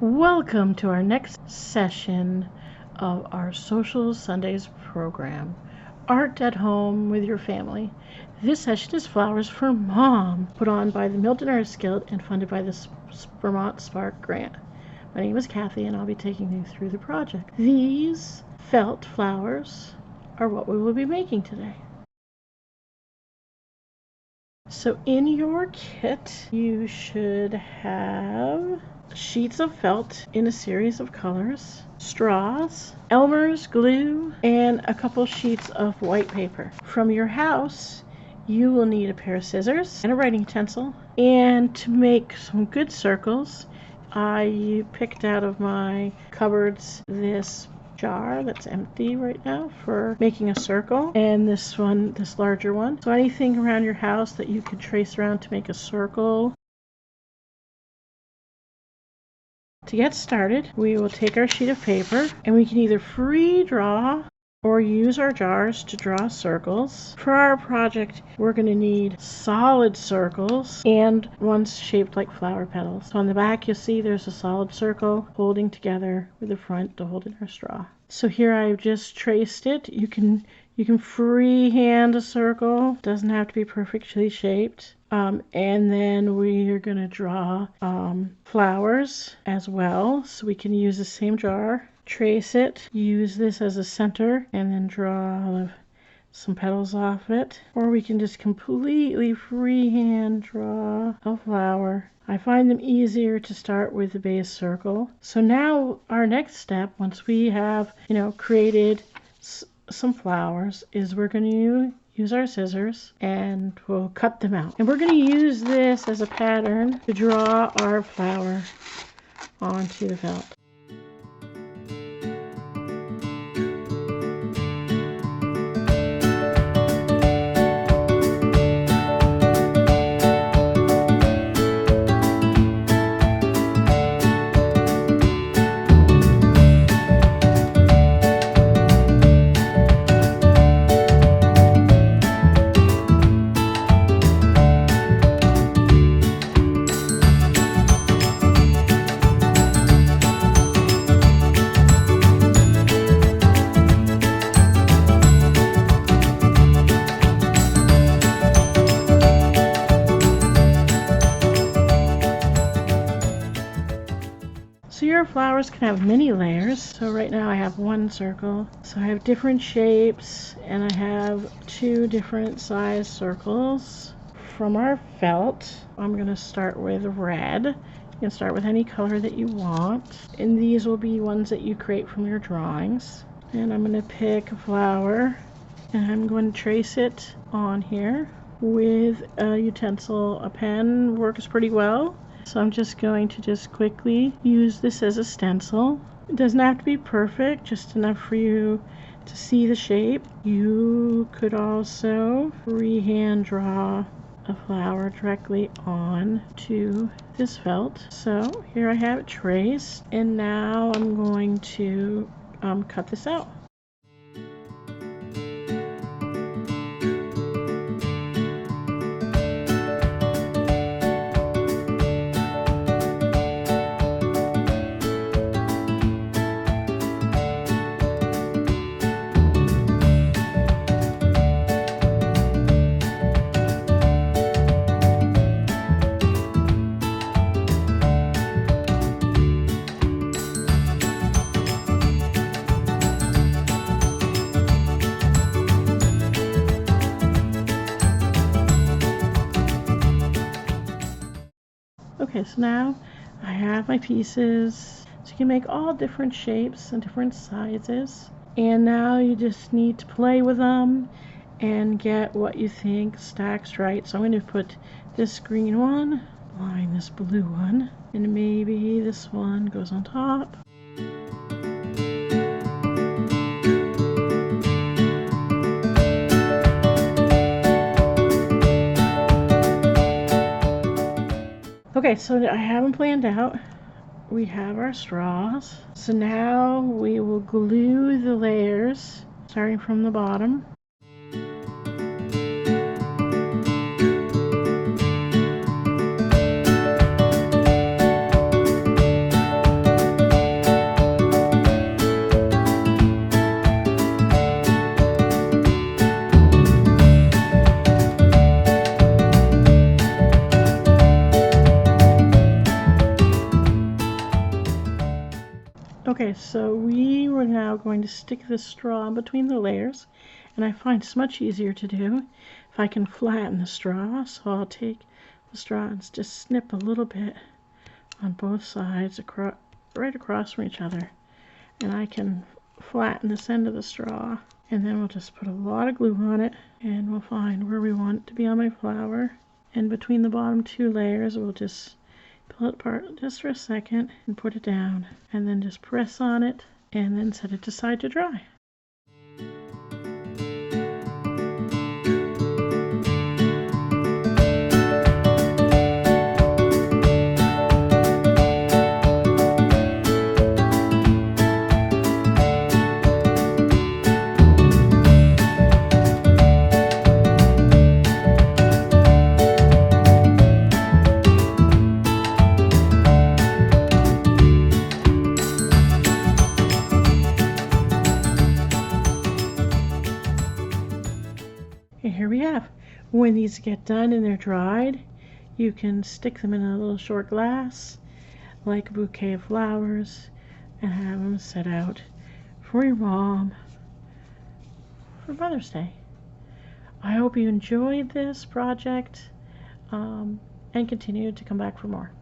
Welcome to our next session of our Social Sundays program, Art at Home with Your Family. This session is Flowers for Mom, put on by the Milton Artists Guild and funded by the Vermont Spark Grant. My name is Cathy and I'll be taking you through the project. These felt flowers are what we will be making today. So in your kit, you should have sheets of felt in a series of colors, straws, Elmer's glue, and a couple sheets of white paper. From your house, you will need a pair of scissors and a writing utensil. And to make some good circles, I picked out of my cupboards this jar that's empty right now for making a circle, and this larger one. So anything around your house that you could trace around to make a circle. To get started, we will take our sheet of paper and we can either free draw or use our jars to draw circles. For our project, we're going to need solid circles and ones shaped like flower petals. So on the back, you'll see there's a solid circle holding together with the front to hold in our straw. So here I've just traced it. You can freehand a circle. It doesn't have to be perfectly shaped. And then we are going to draw flowers as well. So we can use the same jar, trace it, use this as a center, and then draw some petals off it. Or we can just completely freehand draw a flower. I find them easier to start with the base circle. So now our next step, once we have, created some flowers, is we're going to use our scissors and we'll cut them out. And we're going to use this as a pattern to draw our flower onto the felt. So your flowers can have many layers. So right now I have one circle. So I have different shapes and I have two different size circles. From our felt, I'm going to start with red. You can start with any color that you want. And these will be ones that you create from your drawings. And I'm going to pick a flower and I'm going to trace it on here with a utensil. A pen works pretty well. So I'm just going to quickly use this as a stencil. It doesn't have to be perfect, just enough for you to see the shape. You could also freehand draw a flower directly on to this felt. So here I have it traced, and now I'm going to cut this out. Okay, so now I have my pieces. So you can make all different shapes and different sizes. And now you just need to play with them and get what you think stacks right. So I'm going to put this green one behind this blue one. And maybe this one goes on top. Okay, so I haven't planned out. We have our straws. So now we will glue the layers starting from the bottom. we were now going to stick the straw between the layers, and I find it's much easier to do if I can flatten the straw. So I'll take the straw and just snip a little bit on both sides, right across from each other, and I can flatten this end of the straw, and then we'll just put a lot of glue on it, and we'll find where we want it to be on my flower, and between the bottom two layers we'll just pull it apart just for a second and put it down, and then just press on it and then set it aside to dry. And here we have. When these get done and they're dried, you can stick them in a little short glass like a bouquet of flowers and have them set out for your mom for Mother's Day. I hope you enjoyed this project and continue to come back for more.